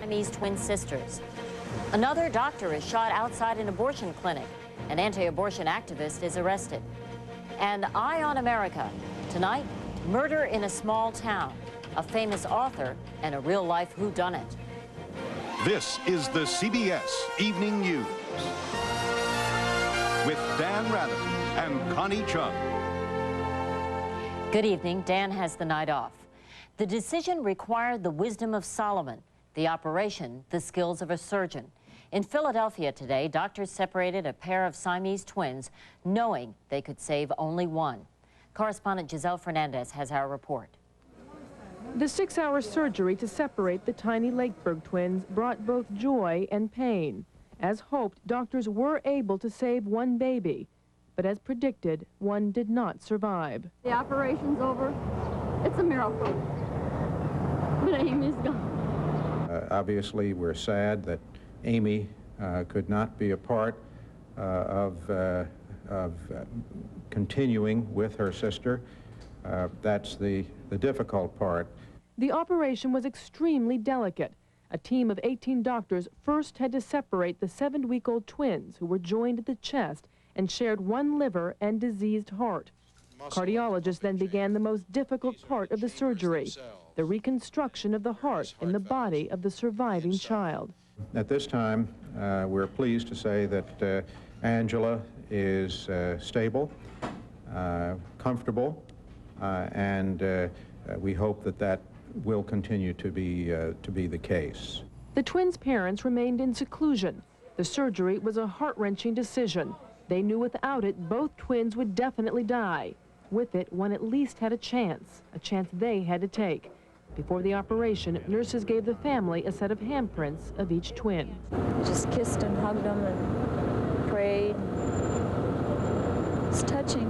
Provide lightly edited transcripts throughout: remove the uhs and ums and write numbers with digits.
Siamese twin sisters. Another doctor is shot outside an abortion clinic. An anti-abortion activist is arrested. And Eye on America. Tonight, murder in a small town, a famous author, and a real-life whodunit. This is the CBS Evening News with Dan Rather and Connie Chung. Good evening. Dan has the night off. The decision required the wisdom of Solomon, the operation, the skills of a surgeon. In Philadelphia today, doctors separated a pair of Siamese twins, knowing they could save only one. Correspondent Giselle Fernandez has our report. The 6-hour surgery to separate the tiny Lakeberg twins brought both joy and pain. As hoped, doctors were able to save one baby, but as predicted, one did not survive. The operation's over. It's a miracle. But Amy's gone. Obviously, we're sad that Amy could not be a part of continuing with her sister. That's the difficult part. The operation was extremely delicate. A team of 18 doctors first had to separate the 7-week-old twins who were joined at the chest and shared one liver and diseased heart. Cardiologists then began the most difficult part of the surgery, the reconstruction of the heart in the body of the surviving child. At this time, we're pleased to say that Angela is stable, comfortable, and we hope that that will continue to be the case. The twins' parents remained in seclusion. The surgery was a heart-wrenching decision. They knew without it, both twins would definitely die. With it, one at least had a chance they had to take. Before the operation, nurses gave the family a set of handprints of each twin. Just kissed and hugged them and prayed. It's touching.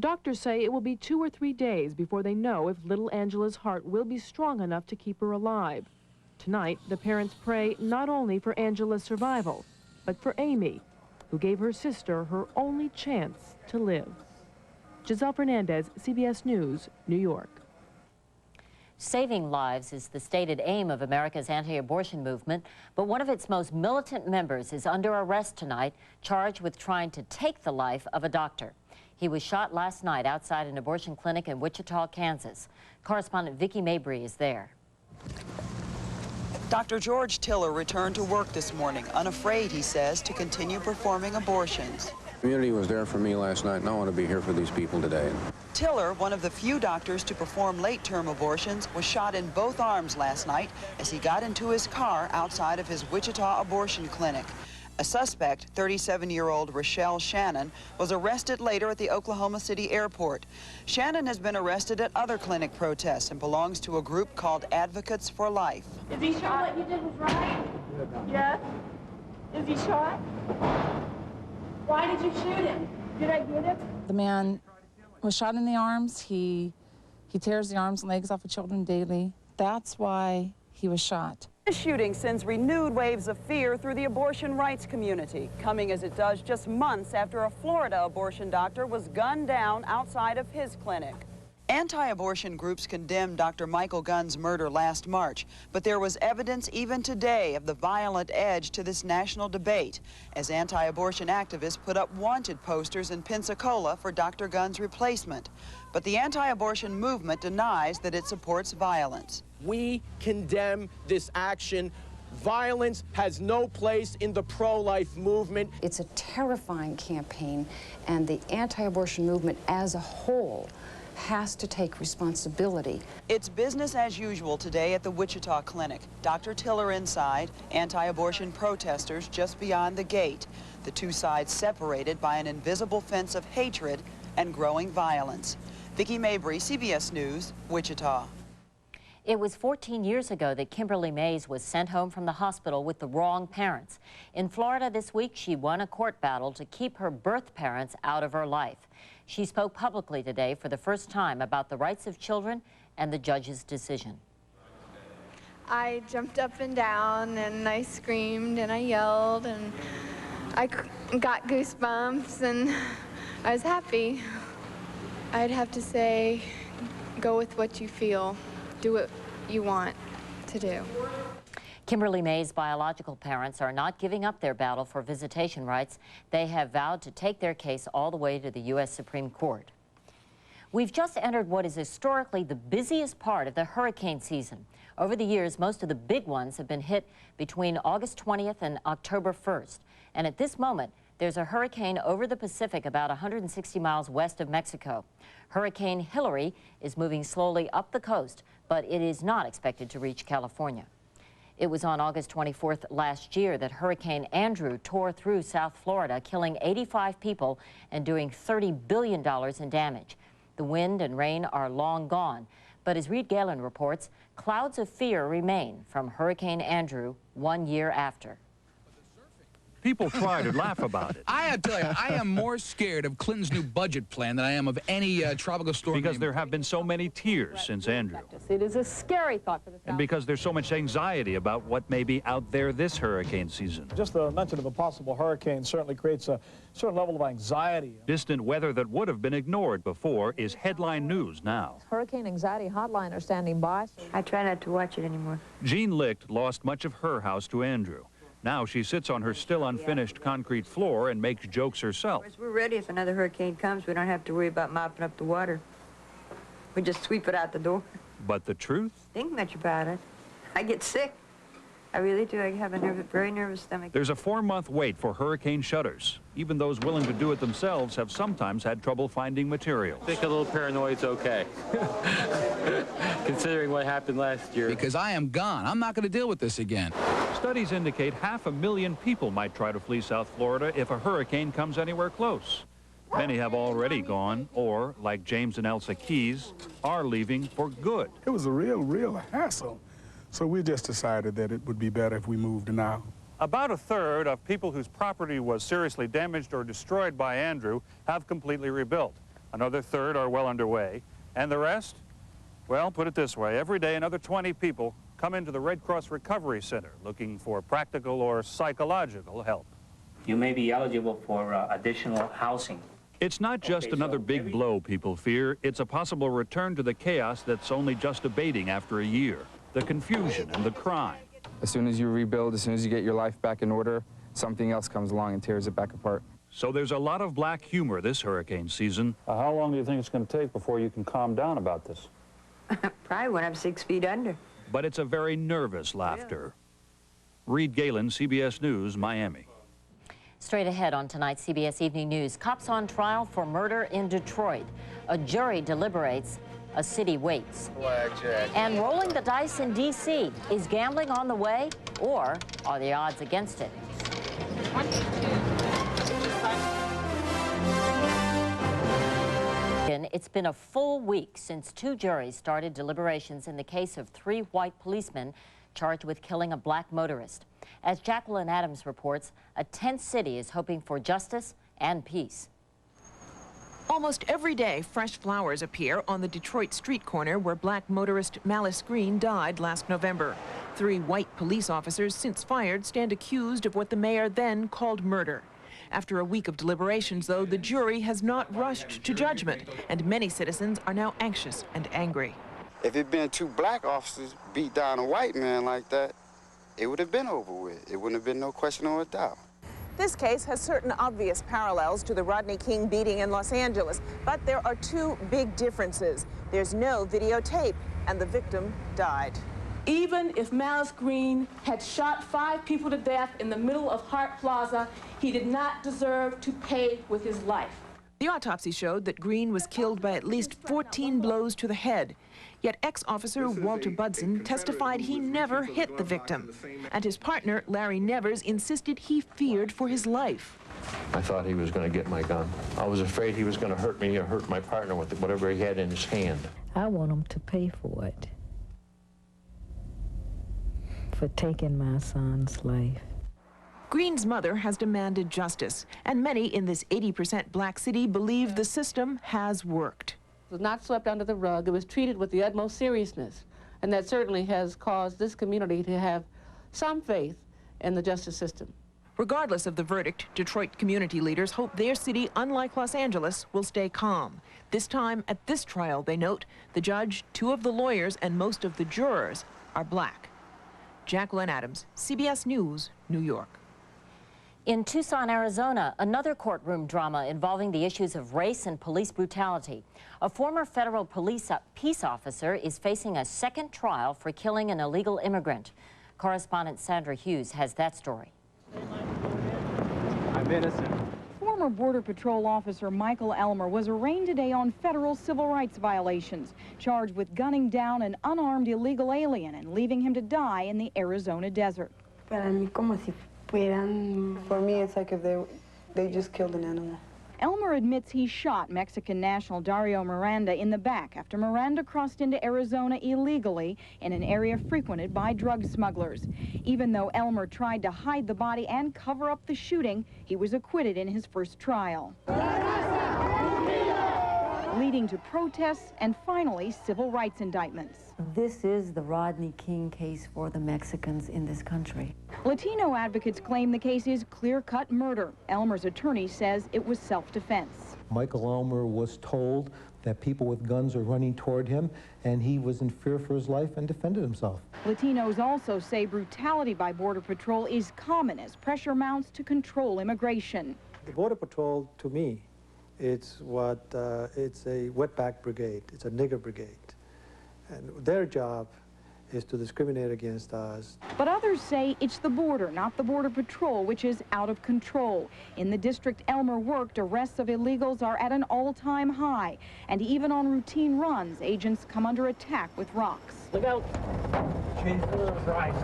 Doctors say it will be 2 or 3 days before they know if little Angela's heart will be strong enough to keep her alive. Tonight, the parents pray not only for Angela's survival, but for Amy, who gave her sister her only chance to live. Giselle Fernandez, CBS News, New York. Saving lives is the stated aim of America's anti-abortion movement, but one of its most militant members is under arrest tonight, charged with trying to take the life of a doctor. He was shot last night outside an abortion clinic in Wichita, Kansas. Correspondent Vicki Mabry is there. Dr. George Tiller returned to work this morning, unafraid, he says, to continue performing abortions. The community was there for me last night, and I want to be here for these people today. Tiller, one of the few doctors to perform late-term abortions, was shot in both arms last night as he got into his car outside of his Wichita abortion clinic. A suspect, 37-year-old Rochelle Shannon, was arrested later at the Oklahoma City airport. Shannon has been arrested at other clinic protests and belongs to a group called Advocates for Life. Is he sure what you did was right? Yes. Is he shot? Why did you shoot him? Did I get him? The man was shot in the arms. He tears the arms and legs off of children daily. That's why he was shot. This shooting sends renewed waves of fear through the abortion rights community, coming as it does just months after a Florida abortion doctor was gunned down outside of his clinic. Anti-abortion groups condemned Dr. Michael Gunn's murder last March, but there was evidence even today of the violent edge to this national debate as anti-abortion activists put up wanted posters in Pensacola for Dr. Gunn's replacement. But the anti-abortion movement denies that it supports violence. We condemn this action. Violence has no place in the pro-life movement. It's a terrifying campaign, and the anti-abortion movement as a whole has to take responsibility. It's business as usual today at the Wichita clinic. Dr. Tiller inside, anti-abortion protesters just beyond the gate. The two sides separated by an invisible fence of hatred and growing violence. Vicki Mabry, CBS News, Wichita. It was 14 years ago that Kimberly Mays was sent home from the hospital with the wrong parents. In Florida this week, she won a court battle to keep her birth parents out of her life. She spoke publicly today for the first time about the rights of children and the judge's decision. I jumped up and down, and I screamed, and I yelled, and I got goosebumps, and I was happy. I'd have to say, go with what you feel. Do what you want to do. Kimberly May's biological parents are not giving up their battle for visitation rights. They have vowed to take their case all the way to the U.S. Supreme Court. We've just entered what is historically the busiest part of the hurricane season. Over the years, most of the big ones have been hit between August 20th and October 1st. And at this moment, there's a hurricane over the Pacific about 160 miles west of Mexico. Hurricane Hillary is moving slowly up the coast, but it is not expected to reach California. It was on August 24th last year that Hurricane Andrew tore through South Florida, killing 85 people and doing $30 billion in damage. The wind and rain are long gone, but as Reed Galen reports, clouds of fear remain from Hurricane Andrew 1 year after. People try to laugh about it. I tell you, I am more scared of Clinton's new budget plan than I am of any tropical storm. Because there have been so many tears since Andrew. It is a scary thought for the South. And because there's so much anxiety about what may be out there this hurricane season. Just the mention of a possible hurricane certainly creates a certain level of anxiety. Distant weather that would have been ignored before is headline news now. Hurricane anxiety hotline are standing by. I try not to watch it anymore. Jean Licht lost much of her house to Andrew. Now she sits on her still unfinished concrete floor and makes jokes herself. We're ready if another hurricane comes. We don't have to worry about mopping up the water. We just sweep it out the door. But the truth? Think much about it. I get sick. I really do. I have a very nervous stomach. There's a 4-month wait for hurricane shutters. Even those willing to do it themselves have sometimes had trouble finding materials. I think a little paranoid's okay, considering what happened last year. Because I am gone. I'm not going to deal with this again. Studies indicate 500,000 people might try to flee South Florida if a hurricane comes anywhere close. Many have already gone, or, like James and Elsa Keys, are leaving for good. It was a real hassle. So we just decided that it would be better if we moved now. About a third of people whose property was seriously damaged or destroyed by Andrew have completely rebuilt. Another third are well underway. And the rest? Well, put it this way, every day another 20 people come into the Red Cross Recovery Center looking for practical or psychological help. You may be eligible for additional housing. It's not just another big blow people fear. It's a possible return to the chaos that's only just abating after a year. The confusion and the crime. As soon as you rebuild, as soon as you get your life back in order, something else comes along and tears it back apart. So there's a lot of black humor this hurricane season. How long do you think it's going to take before you can calm down about this? Probably when I'm 6 feet under. But it's a very nervous laughter. Reed Galen, CBS News, Miami. Straight ahead on tonight's CBS Evening News, cops on trial for murder in Detroit. A jury deliberates. A city waits. And rolling the dice in D.C. Is gambling on the way, or are the odds against it? It's been a full week since 2 juries started deliberations in the case of 3 white policemen charged with killing a black motorist. As Jacqueline Adams reports, a tense city is hoping for justice and peace. Almost every day, fresh flowers appear on the Detroit street corner where black motorist Malice Green died last November. 3 white police officers, since fired, stand accused of what the mayor then called murder. After a week of deliberations, though, the jury has not rushed to judgment, and many citizens are now anxious and angry. If it had been 2 black officers beat down a white man like that, it would have been over with. It wouldn't have been no question or a doubt. This case has certain obvious parallels to the Rodney King beating in Los Angeles, but there are 2 big differences. There's no videotape, and the victim died. Even if Malice Green had shot 5 people to death in the middle of Hart Plaza, he did not deserve to pay with his life. The autopsy showed that Green was killed by at least 14 blows to the head. Yet ex-officer Walter Budson testified he never hit the victim. And his partner, Larry Nevers, insisted he feared for his life. I thought he was going to get my gun. I was afraid he was going to hurt me or hurt my partner with whatever he had in his hand. I want him to pay for it, for taking my son's life. Green's mother has demanded justice, and many in this 80% black city believe the system has worked. It was not swept under the rug. It was treated with the utmost seriousness, and that certainly has caused this community to have some faith in the justice system. Regardless of the verdict, Detroit community leaders hope their city, unlike Los Angeles, will stay calm. This time, at this trial, they note, the judge, 2 of the lawyers, and most of the jurors are black. Jacqueline Adams, CBS News, New York. In Tucson, Arizona, another courtroom drama involving the issues of race and police brutality. A former federal peace officer is facing a second trial for killing an illegal immigrant. Correspondent Sandra Hughes has that story. I'm innocent. Former Border Patrol officer Michael Elmer was arraigned today on federal civil rights violations, charged with gunning down an unarmed illegal alien and leaving him to die in the Arizona desert. For me, it's like if they just killed an animal. Elmer admits he shot Mexican national Dario Miranda in the back after Miranda crossed into Arizona illegally in an area frequented by drug smugglers. Even though Elmer tried to hide the body and cover up the shooting, he was acquitted in his first trial, leading to protests and finally civil rights indictments. This is the Rodney King case for the Mexicans in this country. Latino advocates claim the case is clear-cut murder. Elmer's attorney says it was self-defense. Michael Elmer was told that people with guns are running toward him, and he was in fear for his life and defended himself. Latinos also say brutality by Border Patrol is common as pressure mounts to control immigration. The Border Patrol, to me, it's a wetback brigade. It's a nigger brigade. And their job is to discriminate against us. But others say it's the border, not the Border Patrol, which is out of control. In the district Elmer worked, arrests of illegals are at an all-time high. And even on routine runs, agents come under attack with rocks. Look out. Jesus Christ.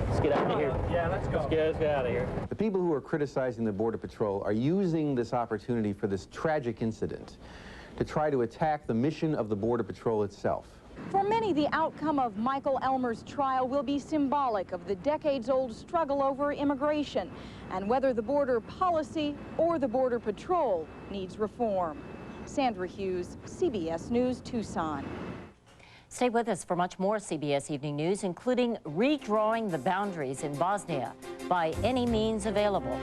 Let's get out of here. Yeah, let's go. Let's get out of here. The people who are criticizing the Border Patrol are using this opportunity for this tragic incident to try to attack the mission of the Border Patrol itself. For many, the outcome of Michael Elmer's trial will be symbolic of the decades-old struggle over immigration and whether the border policy or the Border Patrol needs reform. Sandra Hughes, CBS News, Tucson. Stay with us for much more CBS Evening News, including redrawing the boundaries in Bosnia by any means available.